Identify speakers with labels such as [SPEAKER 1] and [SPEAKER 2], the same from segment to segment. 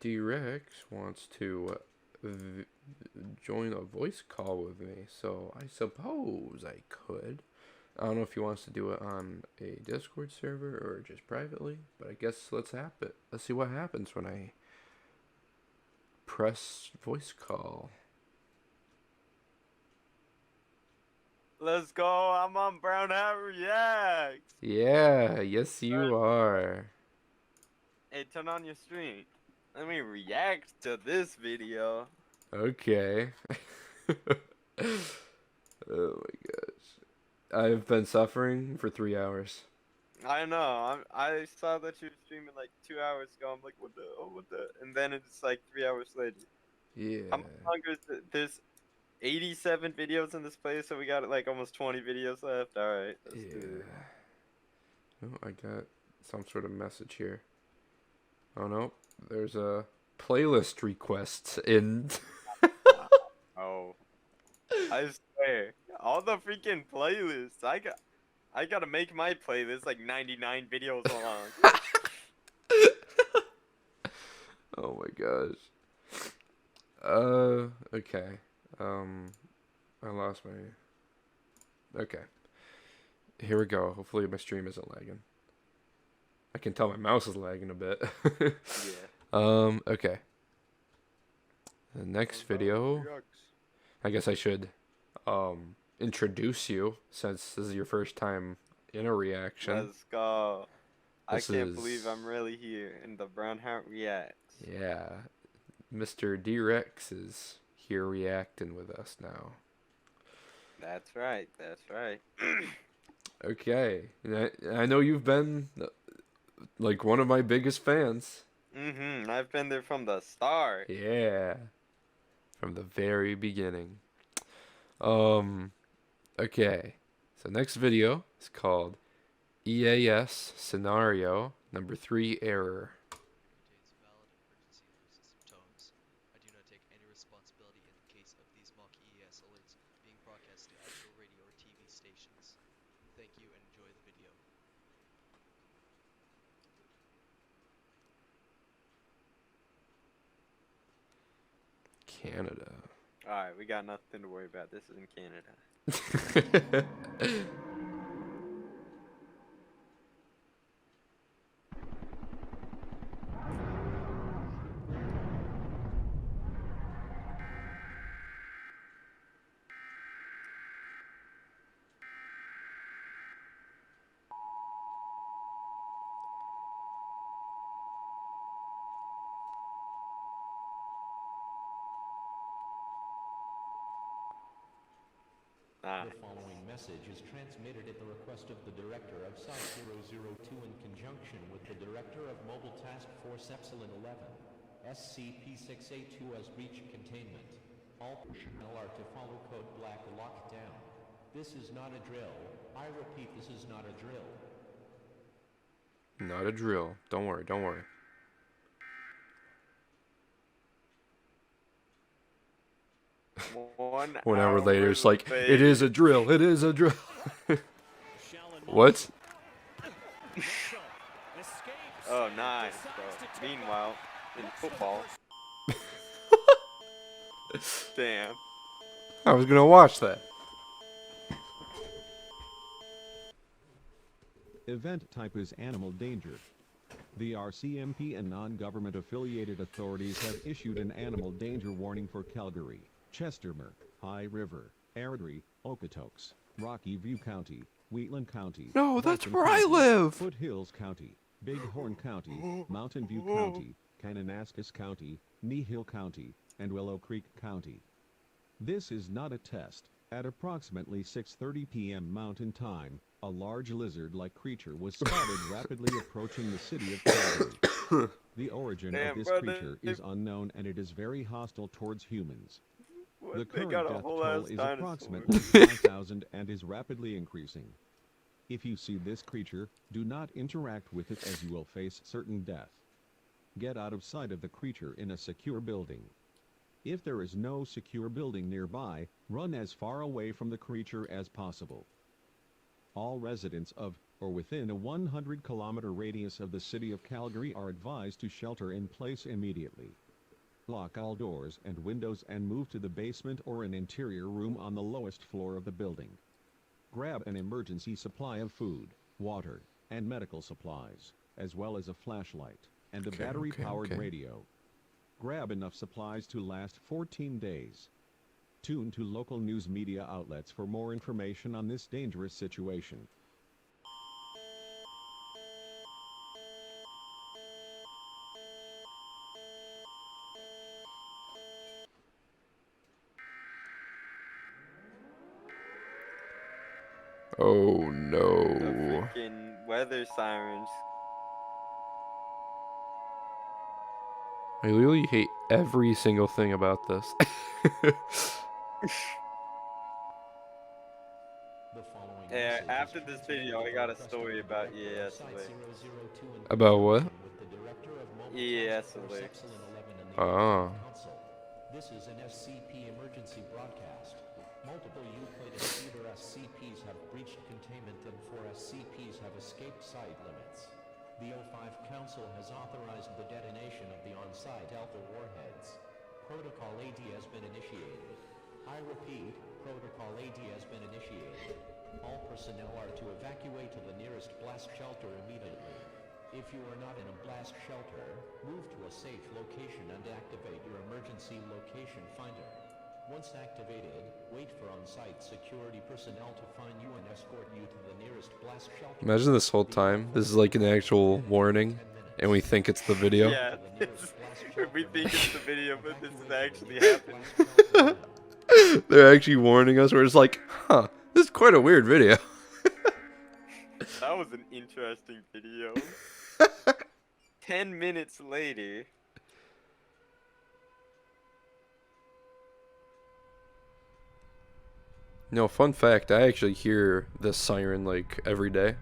[SPEAKER 1] D-Rex wants to join a voice call with me, so I suppose I could. I don't know if he wants to do it on a Discord server or just privately, but I guess let's let's see what happens when I press voice call.
[SPEAKER 2] Let's go. I'm on Brown Hat Reacts.
[SPEAKER 1] Yeah, yes you are.
[SPEAKER 2] Hey, turn on your stream. Let me react to this video.
[SPEAKER 1] Okay. Oh my gosh. I've been suffering for 3 hours.
[SPEAKER 2] I know. I saw that you were streaming like 2 hours ago. I'm like, what the? Oh, what the? And then it's like 3 hours later. How
[SPEAKER 1] Yeah.
[SPEAKER 2] much longer is it? There's 87 videos in this place, so we got like almost 20 videos left. All right, let's do it.
[SPEAKER 1] Yeah. Oh, I got some sort of message here. Oh no, there's a playlist request in.
[SPEAKER 2] Oh, I swear, all the freaking playlists. I gotta make my playlist like 99 videos long.
[SPEAKER 1] Oh my gosh. Okay. Um, I lost my. Okay. Here we go. Hopefully my stream isn't lagging. I can tell my mouse is lagging a bit.
[SPEAKER 2] Yeah.
[SPEAKER 1] Okay. The next video, I guess I should introduce you since this is your first time in a reaction.
[SPEAKER 2] Let's go. I
[SPEAKER 1] This
[SPEAKER 2] can't believe
[SPEAKER 1] is
[SPEAKER 2] I'm really here in the Brown Hat Reacts.
[SPEAKER 1] yeah, Mr. D-Rex is here reacting with us now.
[SPEAKER 2] That's right. That's right.
[SPEAKER 1] Okay. I know you've been like one of my biggest fans.
[SPEAKER 2] I've been there from the start.
[SPEAKER 1] Yeah, from the very beginning. Um, okay. So next video is called EAS Scenario Number 3 Error.
[SPEAKER 3] Contains valid emergency alert system tones. I do not take any responsibility in the case of these mock EAS alerts being broadcast to actual radio or TV stations. Thank you and enjoy the video.
[SPEAKER 1] Canada.
[SPEAKER 2] Alright, we got nothing to worry about. This is in Canada.
[SPEAKER 4] The following message is transmitted at the request of the Director of Site-002 in conjunction with the Director of Mobile Task Force Epsilon 11. SCP-682 has breached containment. All personnel are to follow Code Black Lockdown. This is not a drill. I repeat, this is not a drill.
[SPEAKER 1] Not a drill. Don't worry, don't worry. One hour later, it's like, it is a drill, it is a drill. What?
[SPEAKER 2] Oh, nice, bro. Meanwhile, in football. Damn.
[SPEAKER 1] I was gonna watch that.
[SPEAKER 5] Event type is animal danger. The RCMP and non-government affiliated authorities have issued an animal danger warning for Calgary, Chestermere, High River, Airdrie, Okotoks, Rocky View County, Wheatland County,
[SPEAKER 1] No, that's
[SPEAKER 5] Vulcan
[SPEAKER 1] where I
[SPEAKER 5] County,
[SPEAKER 1] live.
[SPEAKER 5] Foothills County, Bighorn County, Mountain View County, Kananaskis County, Nehill County, and Willow Creek County. This is not a test. At approximately 6:30 p.m. Mountain Time, a large lizard-like creature was spotted rapidly approaching the city of Calgary. The origin of this creature is unknown and it is very hostile towards humans. The current death toll is approximately 5,000 and is rapidly increasing. If you see this creature, do not interact with it as you will face certain death. Get out of sight of the creature in a secure building. If there is no secure building nearby, run as far away from the creature as possible. All residents of or within a 100-kilometer radius of the city of Calgary are advised to shelter in place immediately. Lock all doors and windows and move to the basement or an interior room on the lowest floor of the building. Grab an emergency supply of food, water, and medical supplies, as well as a flashlight and a battery-powered radio. Grab enough supplies to last 14 days. Tune to local news media outlets for more information on this dangerous situation.
[SPEAKER 1] Oh
[SPEAKER 2] The
[SPEAKER 1] no.
[SPEAKER 2] freaking weather sirens.
[SPEAKER 1] I literally hate every single thing about this.
[SPEAKER 4] The following
[SPEAKER 2] Yeah,
[SPEAKER 4] message
[SPEAKER 2] after
[SPEAKER 4] is
[SPEAKER 2] this
[SPEAKER 4] transmitted
[SPEAKER 2] video,
[SPEAKER 4] at
[SPEAKER 2] I
[SPEAKER 4] the
[SPEAKER 2] got a
[SPEAKER 4] request of
[SPEAKER 2] story
[SPEAKER 4] the
[SPEAKER 2] about
[SPEAKER 4] director of
[SPEAKER 2] EAS
[SPEAKER 4] Site
[SPEAKER 2] Alert.
[SPEAKER 4] 002 in
[SPEAKER 1] About what?
[SPEAKER 4] conjunction with the director of Mobile
[SPEAKER 2] EAS
[SPEAKER 4] Task Force
[SPEAKER 2] Alert.
[SPEAKER 4] Epsilon 11 and the
[SPEAKER 1] Ah.
[SPEAKER 4] Arctic Council. This is an SCP emergency broadcast. Multiple Euclid and Cedar SCPs have breached containment and 4 SCPs have escaped site limits. The O5 Council has authorized the detonation of the on-site Alpha warheads. Protocol AD has been initiated. I repeat, Protocol AD has been initiated. All personnel are to evacuate to the nearest blast shelter immediately. If you are not in a blast shelter, move to a safe location and activate your emergency location finder. Once activated, wait for on-site security personnel to find you and escort you to the nearest blast shelter.
[SPEAKER 1] Imagine this whole time. This is like an actual warning, and we think it's the video.
[SPEAKER 2] Yeah, we think it's the video, but this is actually happening.
[SPEAKER 1] They're actually warning us. We're just like, huh, this is quite a weird video.
[SPEAKER 2] That was an interesting video. 10 minutes later.
[SPEAKER 1] No, fun fact, I actually hear this siren like every day.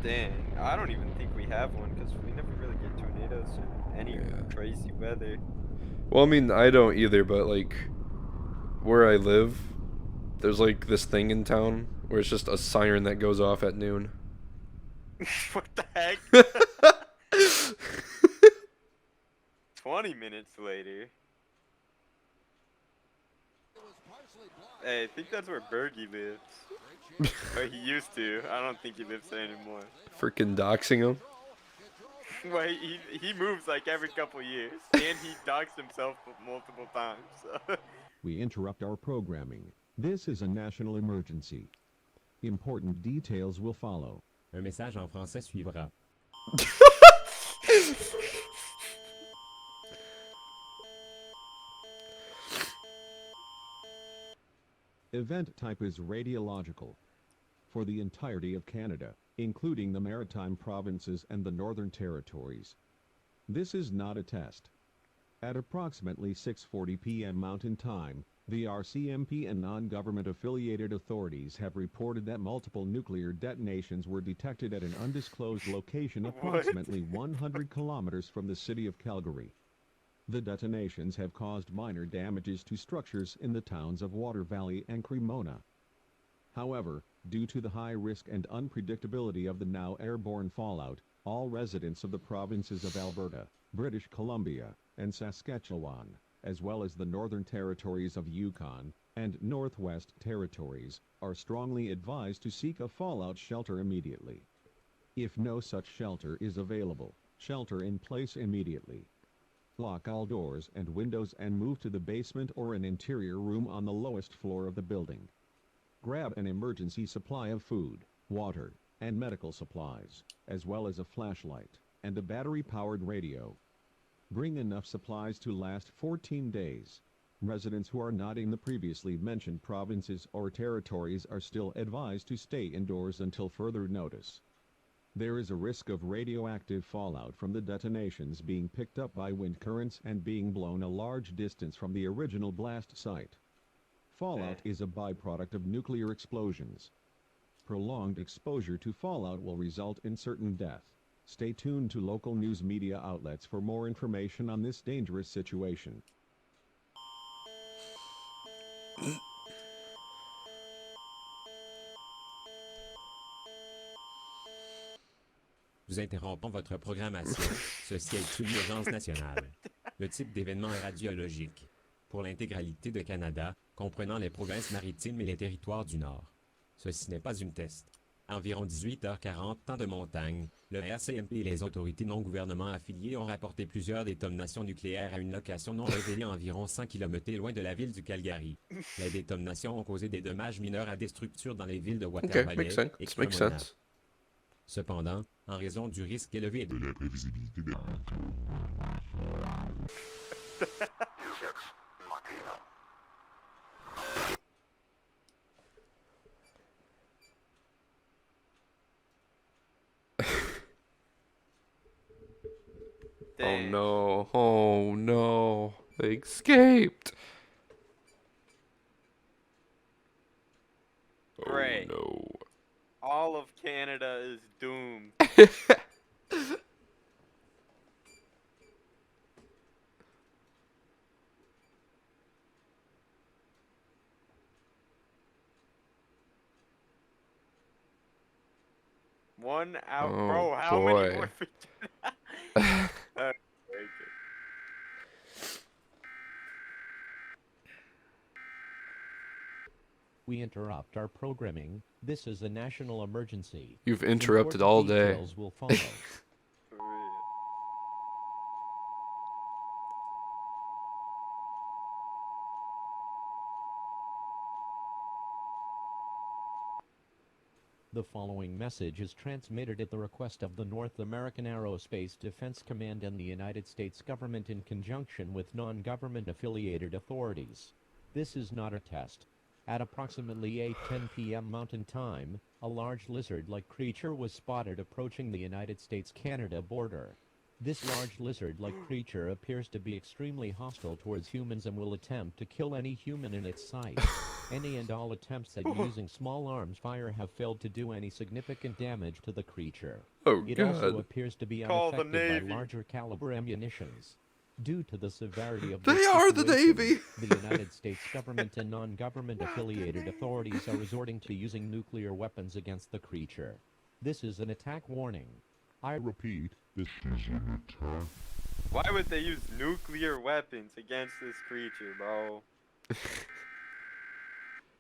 [SPEAKER 2] Dang, I don't even think we have one because we never really get tornadoes or any crazy weather.
[SPEAKER 1] Well, I mean, I don't either, but like where I live, there's like this thing in town where it's just a siren that goes off at noon.
[SPEAKER 2] What the heck? 20 minutes later. Hey, I think that's where Bergie lives. Or he used to. I don't think he lives there anymore.
[SPEAKER 1] Freaking doxing him.
[SPEAKER 2] Well, he moves like every couple years. And he doxed himself multiple times. So.
[SPEAKER 5] We interrupt our programming. This is a national emergency. Important details will follow.
[SPEAKER 6] Un message en français suivra.
[SPEAKER 5] Event type is radiological. For the entirety of Canada, including the Maritime Provinces and the Northern Territories. This is not a test. At approximately 6:40 p.m. Mountain Time, the RCMP and non-government affiliated authorities have reported that multiple nuclear detonations were detected at an undisclosed location approximately 100 kilometers from the city of Calgary. The detonations have caused minor damages to structures in the towns of Water Valley and Cremona. However, due to the high risk and unpredictability of the now airborne fallout, all residents of the provinces of Alberta, British Columbia, and Saskatchewan, as well as the Northern Territories of Yukon and Northwest Territories, are strongly advised to seek a fallout shelter immediately. If no such shelter is available, shelter in place immediately. Lock all doors and windows and move to the basement or an interior room on the lowest floor of the building. Grab an emergency supply of food, water, and medical supplies, as well as a flashlight and a battery-powered radio. Bring enough supplies to last 14 days. Residents who are not in the previously mentioned provinces or territories are still advised to stay indoors until further notice. There is a risk of radioactive fallout from the detonations being picked up by wind currents and being blown a large distance from the original blast site. Fallout is a byproduct of nuclear explosions. Prolonged exposure to fallout will result in certain death. Stay tuned to local news media outlets for more information on this dangerous situation.
[SPEAKER 6] Nous interrompons votre programmation. Ceci est une urgence nationale. Le type d'événement est radiologique. Pour l'intégralité de Canada, comprenant les provinces maritimes et les territoires du Nord. Ceci n'est pas une test. À environ 18h40, temps de montagne, le RCMP et les autorités non gouvernement affiliées ont rapporté plusieurs détonations nucléaires à une location non révélée environ 100 km loin de la ville du Calgary. Les détonations ont causé des dommages mineurs à des structures dans les villes de
[SPEAKER 1] Okay,
[SPEAKER 6] Watervalley
[SPEAKER 1] makes
[SPEAKER 6] et
[SPEAKER 1] sense. Makes
[SPEAKER 6] Cremona.
[SPEAKER 1] sense.
[SPEAKER 6] Cependant, en raison du risque élevé de la prévisibilité des...
[SPEAKER 1] Oh
[SPEAKER 2] Dang.
[SPEAKER 1] no. Oh no. They escaped. Oh
[SPEAKER 2] Great.
[SPEAKER 1] no.
[SPEAKER 2] All of Canada is doomed. One out,
[SPEAKER 1] Oh,
[SPEAKER 2] bro. How many
[SPEAKER 1] boy.
[SPEAKER 2] more? Okay.
[SPEAKER 4] We interrupt our programming. This is a national emergency.
[SPEAKER 1] You've interrupted
[SPEAKER 4] Important
[SPEAKER 1] all day.
[SPEAKER 4] details will follow.
[SPEAKER 2] For real.
[SPEAKER 4] The following message is transmitted at the request of the North American Aerospace Defense Command and the United States government in conjunction with non-government affiliated authorities. This is not a test. At approximately 8:10 p.m. Mountain Time, a large lizard-like creature was spotted approaching the United States-Canada border. This large lizard-like creature appears to be extremely hostile towards humans and will attempt to kill any human in its sight. Any and all attempts at using small arms fire have failed to do any significant damage to the creature.
[SPEAKER 1] Oh
[SPEAKER 4] It also
[SPEAKER 1] god.
[SPEAKER 4] appears to be
[SPEAKER 2] Call the
[SPEAKER 4] unaffected by
[SPEAKER 2] Navy.
[SPEAKER 4] larger caliber ammunitions. Due to the severity of
[SPEAKER 1] They
[SPEAKER 4] this
[SPEAKER 1] are the
[SPEAKER 4] situation,
[SPEAKER 1] Navy.
[SPEAKER 4] the United States government and non-government affiliated authorities are resorting to using nuclear weapons against the creature. This is an attack warning. I repeat, this is an attack.
[SPEAKER 2] Why would they use nuclear weapons against this creature, bro?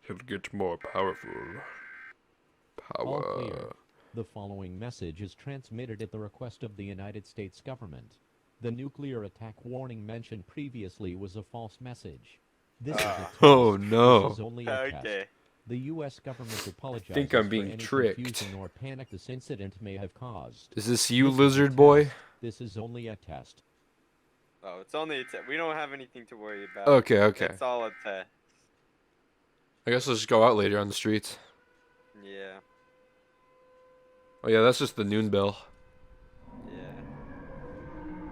[SPEAKER 1] He'll get more powerful.
[SPEAKER 4] All
[SPEAKER 1] Power.
[SPEAKER 4] clear. The following message is transmitted at the request of the United States government. The nuclear attack warning mentioned previously was a false message. This is a test.
[SPEAKER 1] Oh no.
[SPEAKER 4] This is only a test.
[SPEAKER 2] Okay.
[SPEAKER 4] The U.S. government apologizes
[SPEAKER 1] think I'm
[SPEAKER 4] for
[SPEAKER 1] being
[SPEAKER 4] any
[SPEAKER 1] tricked.
[SPEAKER 4] confusion or panic this incident may have caused.
[SPEAKER 1] Is this you,
[SPEAKER 4] This is a
[SPEAKER 1] lizard boy?
[SPEAKER 4] test. This is only a test.
[SPEAKER 2] Oh, it's only a test. We don't have anything to worry about.
[SPEAKER 1] Okay, okay.
[SPEAKER 2] It's all a test.
[SPEAKER 1] I guess I'll just go out later on the streets.
[SPEAKER 2] Yeah.
[SPEAKER 1] Oh yeah, that's just the noon bell.
[SPEAKER 2] Yeah.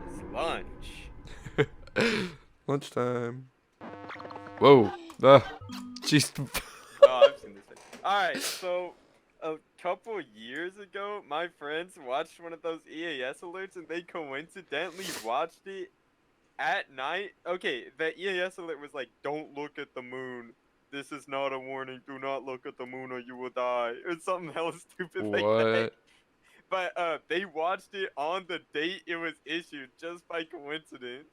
[SPEAKER 2] It's lunch.
[SPEAKER 1] Lunchtime. Whoa. Ah. Jeez.
[SPEAKER 2] Oh, I've seen this. Alright, so a couple years ago, my friends watched one of those EAS alerts and they coincidentally watched it at night. Okay, the EAS alert was like, don't look at the moon. This is not a warning. Do not look at the moon or you will die. Or something hella stupid like that.
[SPEAKER 1] What?
[SPEAKER 2] But they watched it on the date it was issued just by coincidence.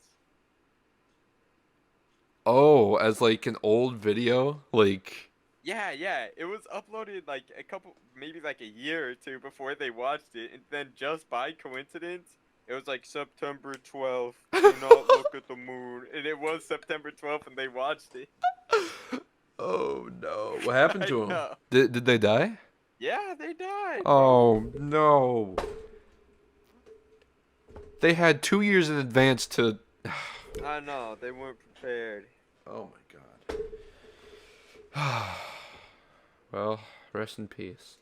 [SPEAKER 1] Oh, as like an old video? Like...
[SPEAKER 2] Yeah, yeah. It was uploaded like a couple, maybe like a year or two before they watched it. And then just by coincidence, it was like September 12th. Do not look at the moon. And it was September 12th and they watched it.
[SPEAKER 1] Oh no. What happened to
[SPEAKER 2] I
[SPEAKER 1] them?
[SPEAKER 2] know.
[SPEAKER 1] Did they die?
[SPEAKER 2] Yeah, they died.
[SPEAKER 1] Oh no. They had 2 years in advance to...
[SPEAKER 2] I know. They weren't prepared.
[SPEAKER 1] Oh my god. Well, rest in peace.